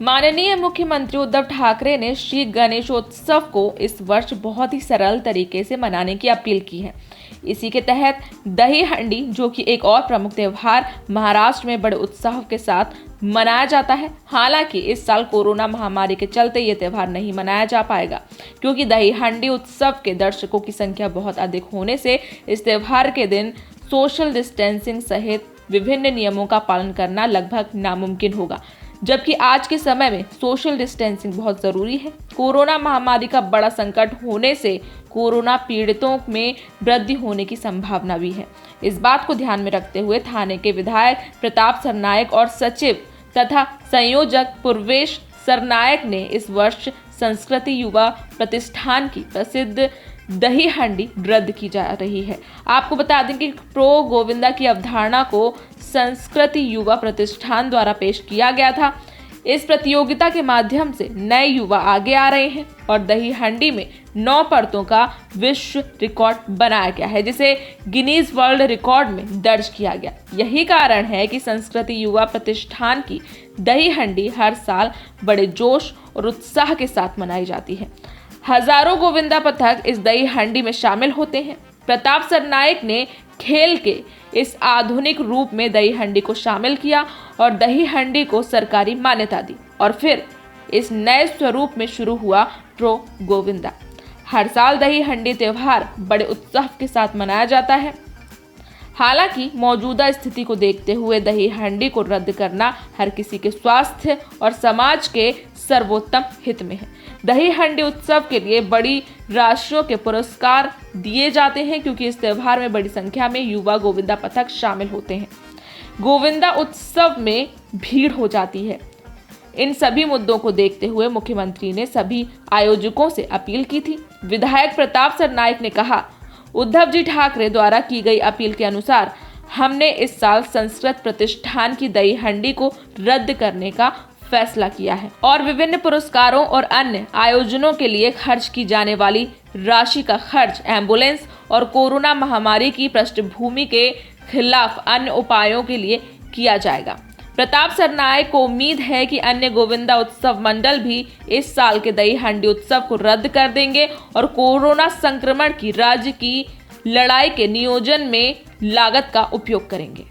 माननीय मुख्यमंत्री उद्धव ठाकरे ने श्री गणेशोत्सव को इस वर्ष बहुत ही सरल तरीके से मनाने की अपील की है। इसी के तहत दही हंडी, जो कि एक और प्रमुख त्योहार महाराष्ट्र में बड़े उत्साह के साथ मनाया जाता है। हालांकि इस साल कोरोना महामारी के चलते ये त्योहार नहीं मनाया जा पाएगा, क्योंकि दही हंडी उत्सव के दर्शकों की संख्या बहुत अधिक होने से इस त्योहार के दिन सोशल डिस्टेंसिंग सहित विभिन्न नियमों का पालन करना लगभग नामुमकिन होगा। जबकि आज के समय में सोशल डिस्टेंसिंग बहुत जरूरी है। कोरोना महामारी का बड़ा संकट होने से कोरोना पीड़ितों में वृद्धि होने की संभावना भी है। इस बात को ध्यान में रखते हुए थाने के विधायक प्रताप सरनायक और सचिव तथा संयोजक पूर्वेश सरनायक ने इस वर्ष संस्कृति युवा प्रतिष्ठान की प्रसिद्ध दही हंडी रद्द की जा रही है। आपको बता दें कि प्रो गोविंदा की अवधारणा को संस्कृति युवा प्रतिष्ठान द्वारा पेश किया गया था। इस प्रतियोगिता के माध्यम से नए युवा आगे आ रहे हैं और दही हंडी में 9 परतों का विश्व रिकॉर्ड बनाया गया है, जिसे गिनीज वर्ल्ड रिकॉर्ड में दर्ज किया गया। यही कारण है कि संस्कृति युवा प्रतिष्ठान की दही हंडी हर साल बड़े जोश और उत्साह के साथ मनाई जाती है। हजारों गोविंदा पथक इस दही हंडी में शामिल होते हैं। प्रताप सरनायक ने खेल के इस आधुनिक रूप में दही हंडी को शामिल किया और दही हंडी को सरकारी मान्यता दी और फिर इस नए स्वरूप में शुरू हुआ प्रो गोविंदा। हर साल दही हंडी त्योहार बड़े उत्साह के साथ मनाया जाता है। हालांकि मौजूदा स्थिति को देखते हुए दही हंडी को रद्द करना हर किसी के स्वास्थ्य और समाज के सर्वोत्तम हित में है। दही हंडी उत्सव के लिए बड़ी राशियों के पुरस्कार दिए जाते हैं, क्योंकि इस त्योहार में बड़ी संख्या में युवा गोविंदा पथक शामिल होते हैं। गोविंदा उत्सव में भीड़ हो जाती है। इन सभी मुद्दों को देखते हुए मुख्यमंत्री ने सभी आयोजकों से अपील की थी। विधायक प्रताप सरनायक ने कहा, उद्धव जी ठाकरे द्वारा की गई अपील के अनुसार हमने इस साल संस्कृत प्रतिष्ठान की दही हंडी को रद्द करने का फैसला किया है और विभिन्न पुरस्कारों और अन्य आयोजनों के लिए खर्च की जाने वाली राशि का खर्च एम्बुलेंस और कोरोना महामारी की पृष्ठभूमि के खिलाफ अन्य उपायों के लिए किया जाएगा। प्रताप सरनायक को उम्मीद है कि अन्य गोविंदा उत्सव मंडल भी इस साल के दही हंडी उत्सव को रद्द कर देंगे और कोरोना संक्रमण की राज्य की लड़ाई के नियोजन में लागत का उपयोग करेंगे।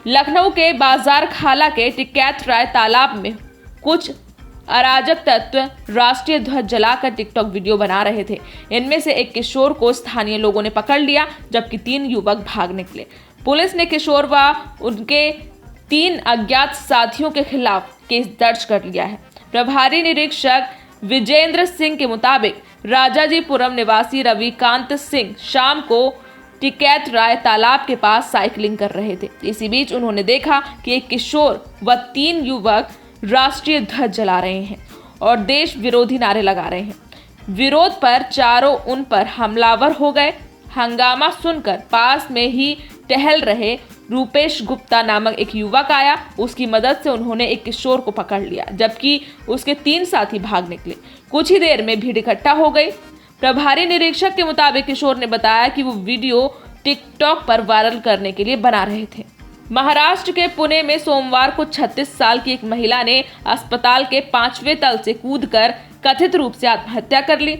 लखनऊ के बाजार खाला के टिकैत राय तालाब में कुछ अराजक तत्व राष्ट्रीय ध्वज जलाकर टिकटॉक वीडियो बना रहे थे। इनमें से एक किशोर को स्थानीय लोगों ने पकड़ लिया, जबकि 3 युवक भाग निकले। पुलिस ने किशोर व उनके 3 अज्ञात साथियों के खिलाफ केस दर्ज कर लिया है। प्रभारी निरीक्षक विजेंद्र सिंह के मुताबिक राजाजीपुरम निवासी रविकांत सिंह शाम को टिकैत राय तालाब के पास साइकिलिंग कर रहे थे। इसी बीच उन्होंने देखा कि एक किशोर व 3 युवक राष्ट्रीय ध्वज जला रहे हैं और देश विरोधी नारे लगा रहे हैं। विरोध पर चारों उन पर हमलावर हो गए। हंगामा सुनकर पास में ही टहल रहे रूपेश गुप्ता नामक एक युवक आया। उसकी मदद से उन्होंने एक किशोर को पकड़ लिया, जबकि उसके 3 साथी भाग निकले। कुछ ही देर में भीड़ इकट्ठा हो गई। प्रभारी निरीक्षक के मुताबिक किशोर ने बताया कि वो वीडियो टिकटॉक पर वायरल करने के लिए बना रहे थे। महाराष्ट्र के पुणे में सोमवार को 36 साल की एक महिला ने अस्पताल के 5वें तल से कूदकर कथित रूप से आत्महत्या कर ली।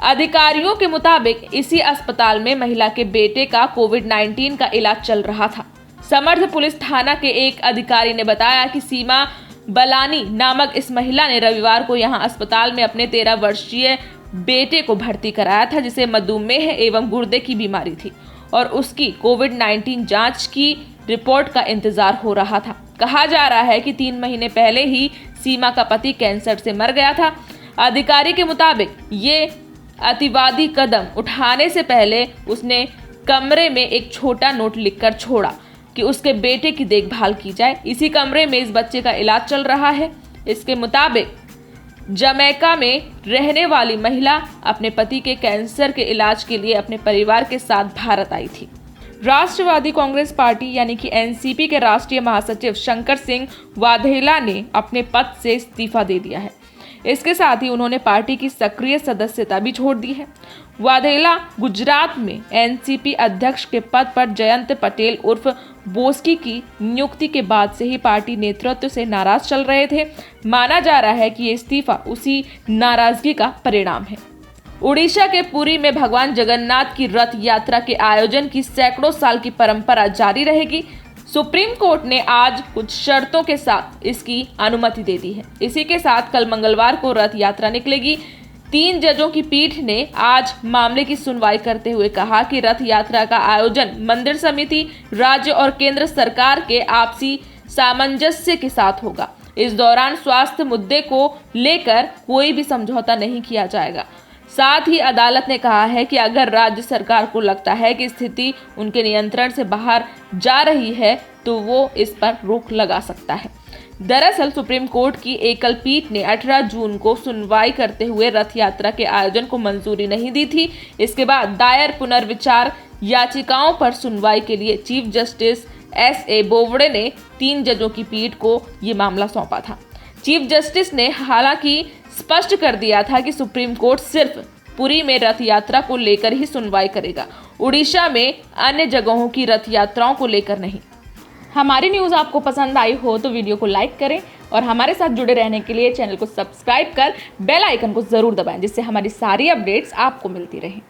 अधिकारियों के मुताबिक इसी अस्पताल में महिला के बेटे का कोविड-19 का इलाज चल रहा था। समर्थ पुलिस थाना के एक अधिकारी ने बताया कि सीमा बलानी नामक इस महिला ने रविवार को यहां अस्पताल में अपने 13 वर्षीय बेटे को भर्ती कराया था, जिसे मधुमेह एवं गुर्दे की बीमारी थी और उसकी कोविड-19 जांच की रिपोर्ट का इंतजार हो रहा था। कहा जा रहा है कि 3 महीने पहले ही सीमा का पति कैंसर से मर गया था। अधिकारी के मुताबिक ये अतिवादी कदम उठाने से पहले उसने कमरे में एक छोटा नोट लिखकर छोड़ा कि उसके बेटे की देखभाल की जाए। इसी कमरे में इस बच्चे का इलाज चल रहा है। इसके मुताबिक जमैका में रहने वाली महिला अपने पति के कैंसर के इलाज के लिए अपने परिवार के साथ भारत आई थी। राष्ट्रवादी कांग्रेस पार्टी यानी कि एनसीपी के राष्ट्रीय महासचिव शंकर सिंह वाघेला ने अपने पद से इस्तीफा दे दिया है। इसके साथ ही उन्होंने पार्टी की सक्रिय सदस्यता भी छोड़ दी है। वाघेला गुजरात में एनसीपी अध्यक्ष के पद पर जयंत पटेल उर्फ बोस्की की नियुक्ति के बाद से ही पार्टी नेतृत्व से नाराज चल रहे थे। माना जा रहा है कि ये इस्तीफा उसी नाराजगी का परिणाम है। उड़ीसा के पुरी में भगवान जगन्नाथ की रथ यात्रा के आयोजन की सैकड़ों साल की परंपरा जारी रहेगी। सुप्रीम कोर्ट ने आज कुछ शर्तों के साथ इसकी अनुमति दे दी है। इसी के साथ कल मंगलवार को रथ यात्रा निकलेगी। 3 जजों की पीठ ने आज मामले की सुनवाई करते हुए कहा कि रथ यात्रा का आयोजन मंदिर समिति, राज्य और केंद्र सरकार के आपसी सामंजस्य के साथ होगा। इस दौरान स्वास्थ्य मुद्दे को लेकर कोई भी समझौता नहीं किया जाएगा। साथ ही अदालत ने कहा है कि अगर राज्य सरकार को लगता है कि स्थिति उनके नियंत्रण से बाहर जा रही है तो वो इस पर रोक लगा सकता है। दरअसल सुप्रीम कोर्ट की एकल पीठ ने 18 जून को सुनवाई करते हुए रथ यात्रा के आयोजन को मंजूरी नहीं दी थी। इसके बाद दायर पुनर्विचार याचिकाओं पर सुनवाई के लिए चीफ जस्टिस S.A. बोबड़े ने 3 जजों की पीठ को ये मामला सौंपा था। चीफ जस्टिस ने हालांकि स्पष्ट कर दिया था कि सुप्रीम कोर्ट सिर्फ पुरी में रथ यात्रा को लेकर ही सुनवाई करेगा, उड़ीसा में अन्य जगहों की रथ यात्राओं को लेकर नहीं। हमारी न्यूज़ आपको पसंद आई हो तो वीडियो को लाइक करें और हमारे साथ जुड़े रहने के लिए चैनल को सब्सक्राइब कर बेल आइकन को जरूर दबाएं, जिससे हमारी सारी अपडेट्स आपको मिलती रहें।